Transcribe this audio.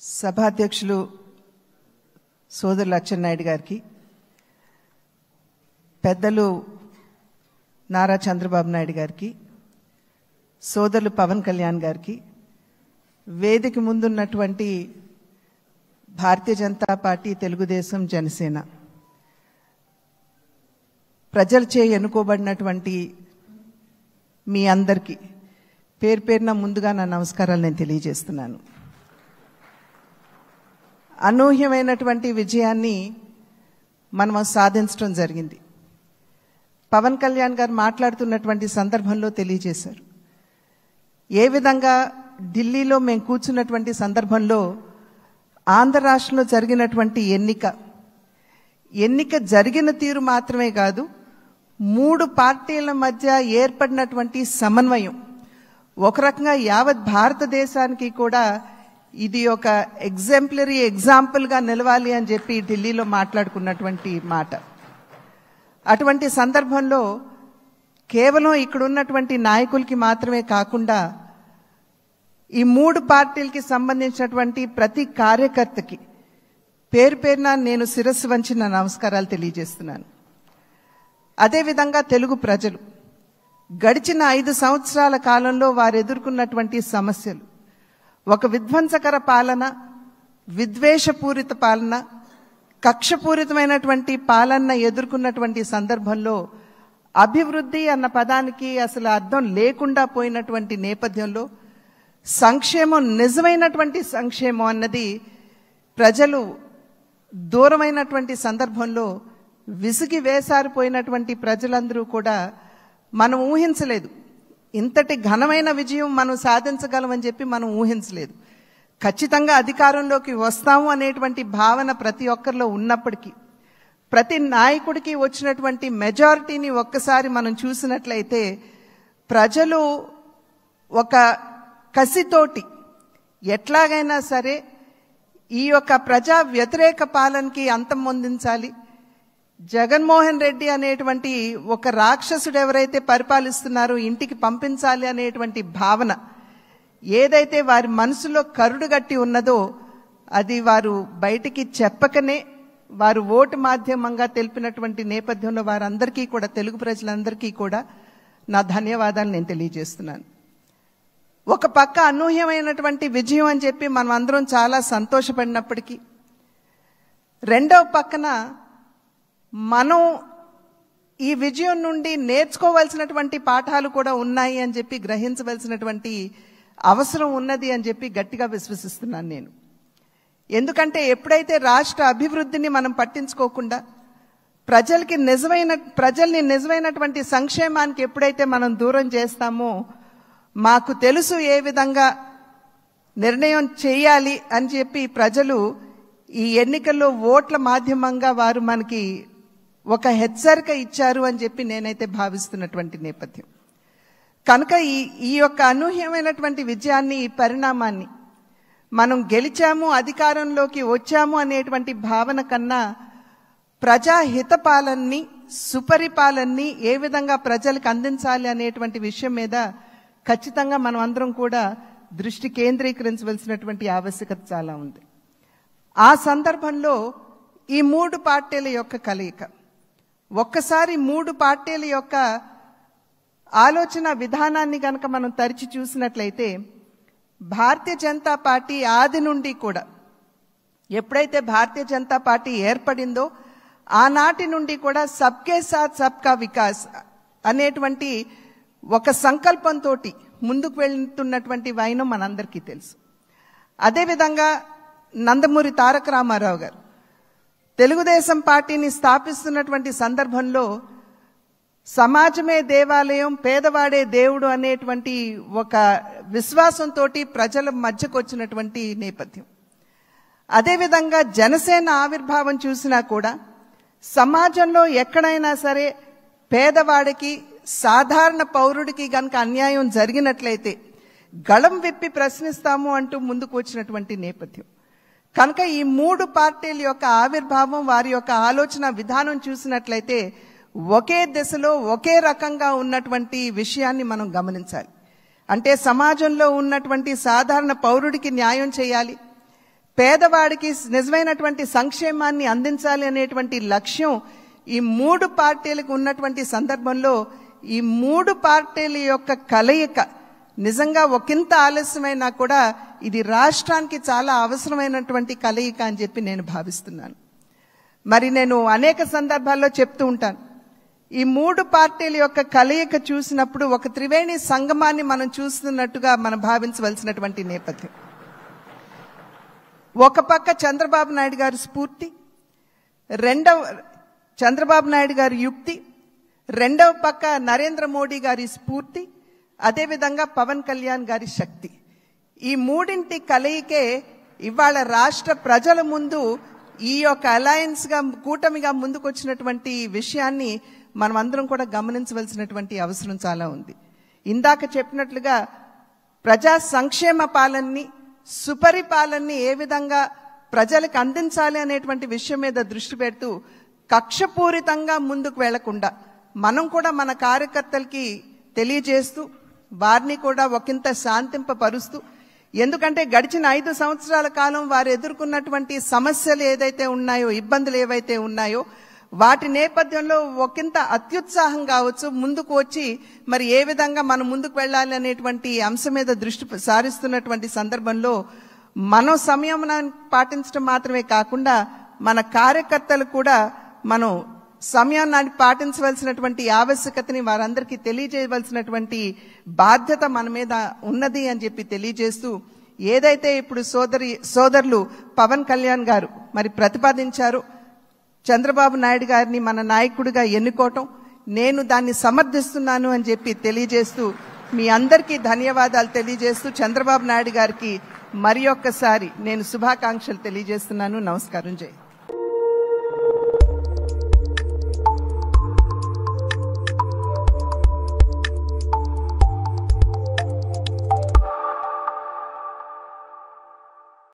సభాధ్యక్షులు సోదరులు అచ్చెన్నాయుడు గారికి, పెద్దలు నారా చంద్రబాబు నాయుడు గారికి, సోదరులు పవన్ కళ్యాణ్ గారికి, వేదిక ముందున్నటువంటి భారతీయ జనతా పార్టీ, తెలుగుదేశం, జనసేన ప్రజలచే ఎన్నుకోబడినటువంటి మీ అందరికీ పేరు పేరున ముందుగా నా నమస్కారాలు నేను తెలియజేస్తున్నాను. అనూహ్యమైనటువంటి విజయాన్ని మనం సాధించడం జరిగింది. పవన్ కళ్యాణ్ గారు మాట్లాడుతున్నటువంటి సందర్భంలో తెలియజేశారు. ఏ విధంగా ఢిల్లీలో మేము కూర్చున్నటువంటి సందర్భంలో ఆంధ్ర రాష్ట్రంలో జరిగినటువంటి ఎన్నిక జరిగిన తీరు మాత్రమే కాదు, 3 పార్టీల మధ్య ఏర్పడినటువంటి సమన్వయం ఒక రకంగా యావత్ భారతదేశానికి కూడా ఇది ఒక ఎగ్జాంపుల్గా నిలవాలి అని చెప్పి ఢిల్లీలో మాట్లాడుకున్నటువంటి మాట. అటువంటి సందర్భంలో కేవలం ఇక్కడ ఉన్నటువంటి నాయకులకి మాత్రమే కాకుండా ఈ 3 పార్టీలకి సంబంధించినటువంటి ప్రతి కార్యకర్తకి పేరు పేరున నేను శిరస్సు వంచి నా నమస్కారాలు తెలియజేస్తున్నాను. అదేవిధంగా తెలుగు ప్రజలు గడిచిన 5 సంవత్సరాల కాలంలో వారు ఎదుర్కొన్నటువంటి సమస్యలు, ఒక విధ్వంసకర పాలన, విద్వేషపూరిత పాలన, కక్షపూరితమైనటువంటి పాలన ఎదుర్కొన్నటువంటి సందర్భంలో అభివృద్ధి అన్న పదానికి అసలు అర్థం లేకుండా పోయినటువంటి నేపథ్యంలో సంక్షేమం, నిజమైనటువంటి సంక్షేమం అన్నది ప్రజలు దూరమైనటువంటి సందర్భంలో విసిగి వేసారిపోయినటువంటి ప్రజలందరూ కూడా మనం ఊహించలేదు. ఇంతటి ఘనమైన విజయం మనం సాధించగలమని చెప్పి మనం ఊహించలేదు. ఖచ్చితంగా అధికారంలోకి వస్తాము అనేటువంటి భావన ప్రతి ఒక్కరిలో ఉన్నప్పటికీ, ప్రతి నాయకుడికి వచ్చినటువంటి మెజారిటీని ఒక్కసారి మనం చూసినట్లయితే ప్రజలు ఒక కసితోటి ఎట్లాగైనా సరే ఈ యొక్క ప్రజా వ్యతిరేక పాలనకి అంతం పొందించాలి, జగన్మోహన్ రెడ్డి అనేటువంటి ఒక రాక్షసుడు ఎవరైతే పరిపాలిస్తున్నారో ఇంటికి పంపించాలి అనేటువంటి భావన ఏదైతే వారి మనసులో కరుడుగట్టి ఉన్నదో అది వారు బయటికి చెప్పకనే వారు ఓటు మాధ్యమంగా తెలిపినటువంటి నేపథ్యంలో వారందరికీ కూడా, తెలుగు ప్రజలందరికీ కూడా నా ధన్యవాదాలు నేను తెలియజేస్తున్నాను. ఒక పక్క అనూహ్యమైనటువంటి విజయం అని చెప్పి మనం అందరం చాలా సంతోషపడినప్పటికీ, రెండవ పక్కన మనం ఈ విజయం నుండి నేర్చుకోవాల్సినటువంటి పాఠాలు కూడా ఉన్నాయి అని చెప్పి గ్రహించవలసినటువంటి అవసరం ఉన్నది అని చెప్పి గట్టిగా విశ్వసిస్తున్నాను నేను. ఎందుకంటే ఎప్పుడైతే రాష్ట్ర అభివృద్ధిని మనం పట్టించుకోకుండా ప్రజల్ని నిజమైనటువంటి సంక్షేమానికి ఎప్పుడైతే మనం దూరం చేస్తామో, మాకు తెలుసు ఏ విధంగా నిర్ణయం చేయాలి అని చెప్పి ప్రజలు ఈ ఎన్నికల్లో ఓట్ల మాధ్యమంగా వారు మనకి ఒక హెచ్చరిక ఇచ్చారు అని చెప్పి నేనైతే భావిస్తున్నటువంటి నేపథ్యం. కనుక ఈ యొక్క అనూహ్యమైనటువంటి విజయాన్ని, ఈ పరిణామాన్ని మనం గెలిచాము, అధికారంలోకి వచ్చాము అనేటువంటి భావన కన్నా ప్రజాహిత పాలనని, సుపరిపాలనని ఏ విధంగా ప్రజలకు అందించాలి అనేటువంటి విషయం మీద ఖచ్చితంగా మనం అందరం కూడా దృష్టి కేంద్రీకరించవలసినటువంటి ఆవశ్యకత చాలా ఉంది. ఆ సందర్భంలో ఈ 3 పార్టీల యొక్క కలయిక, ఒక్కసారి 3 పార్టీల యొక్క ఆలోచన విధానాన్ని కనుక మనం తరిచి చూసినట్లయితే, భారతీయ జనతా పార్టీ ఆది నుండి కూడా, ఎప్పుడైతే భారతీయ జనతా పార్టీ ఏర్పడిందో ఆనాటి నుండి కూడా సబ్కే సాత్ సబ్కా వికాస్ అనేటువంటి ఒక సంకల్పంతో ముందుకు వెళ్తున్నటువంటి వైనం మనందరికీ తెలుసు. అదేవిధంగా నందమూరి తారక రామారావు గారు తెలుగుదేశం పార్టీని స్థాపిస్తున్నటువంటి సందర్భంలో సమాజమే దేవాలయం, పేదవాడే దేవుడు అనేటువంటి ఒక విశ్వాసంతో ప్రజల మధ్యకు వచ్చినటువంటి నేపథ్యం. అదేవిధంగా జనసేన ఆవిర్భావం చూసినా కూడా సమాజంలో ఎక్కడైనా సరే పేదవాడికి, సాధారణ పౌరుడికి గనక అన్యాయం జరిగినట్లయితే గళం విప్పి ప్రశ్నిస్తాము అంటూ ముందుకు వచ్చినటువంటి నేపథ్యం. కనుక ఈ 3 పార్టీల యొక్క ఆవిర్భావం, వారి యొక్క ఆలోచన విధానం చూసినట్లయితే ఒకే దిశలో ఒకే రకంగా ఉన్నటువంటి విషయాన్ని మనం గమనించాలి. అంటే సమాజంలో ఉన్నటువంటి సాధారణ పౌరుడికి న్యాయం చేయాలి, పేదవాడికి నిజమైనటువంటి సంక్షేమాన్ని అందించాలి అనేటువంటి లక్ష్యం ఈ 3 పార్టీలకు ఉన్నటువంటి సందర్భంలో ఈ 3 పార్టీల యొక్క కలయిక నిజంగా ఒకంత ఆలస్యమైనా కూడా ఇది రాష్ట్రానికి చాలా అవసరమైనటువంటి కలయిక అని చెప్పి నేను భావిస్తున్నాను. మరి నేను అనేక సందర్భాల్లో చెప్తూ ఉంటాను, ఈ 3 పార్టీల యొక్క కలయిక చూసినప్పుడు ఒక త్రివేణి సంగమాన్ని మనం చూస్తున్నట్టుగా మనం భావించవలసినటువంటి నేపథ్యం. ఒక పక్క చంద్రబాబు నాయుడు గారి స్ఫూర్తి, చంద్రబాబు నాయుడు గారి యుక్తి, రెండవ పక్క నరేంద్ర మోడీ గారి స్ఫూర్తి, అదేవిధంగా పవన్ కళ్యాణ్ గారి శక్తి. ఈ 3 కలయికే ఇవాళ రాష్ట్ర ప్రజల ముందు ఈ యొక్క అలయన్స్ గా కూటమిగా ముందుకొచ్చినటువంటి విషయాన్ని మనం అందరం కూడా గమనించవలసినటువంటి అవసరం చాలా ఉంది. ఇందాక చెప్పినట్లుగా ప్రజా సంక్షేమ పాలనని, సుపరిపాలనని ఏ విధంగా ప్రజలకు అందించాలి అనేటువంటి విషయం మీద దృష్టి పెడుతూ కక్షపూరితంగా ముందుకు వెళ్లకుండా మనం కూడా మన కార్యకర్తలకి తెలియజేస్తూ వారిని కూడా ఒకంత శాంతింపపరుస్తూ, ఎందుకంటే గడిచిన 5 సంవత్సరాల కాలం వారు ఎదుర్కొన్నటువంటి సమస్యలు ఏదైతే ఉన్నాయో, ఇబ్బందులు ఏవైతే ఉన్నాయో వాటి నేపథ్యంలో ఒకంత అత్యుత్సాహం కావచ్చు ముందుకు వచ్చి మరి ఏ విధంగా మనం ముందుకు వెళ్ళాలి అనేటువంటి అంశం మీద దృష్టి సారిస్తున్నటువంటి సందర్భంలో మనం సంయమనాన్ని పాటించడం మాత్రమే కాకుండా మన కార్యకర్తలు కూడా మనం సమయాన్ని పాటించవలసినటువంటి ఆవశ్యకతని వారందరికీ తెలియజేయవలసినటువంటి బాధ్యత మన మీద ఉన్నది అని చెప్పి తెలియజేస్తూ, ఏదైతే ఇప్పుడు సోదరులు పవన్ కళ్యాణ్ గారు మరి ప్రతిపాదించారో చంద్రబాబు నాయుడు గారిని మన నాయకుడిగా ఎన్నుకోవటం, నేను దాన్ని సమర్థిస్తున్నాను అని చెప్పి తెలియజేస్తూ మీ అందరికీ ధన్యవాదాలు తెలియజేస్తూ చంద్రబాబు నాయుడు గారికి మరి ఒక్కసారి నేను శుభాకాంక్షలు తెలియజేస్తున్నాను. నమస్కారం. జై.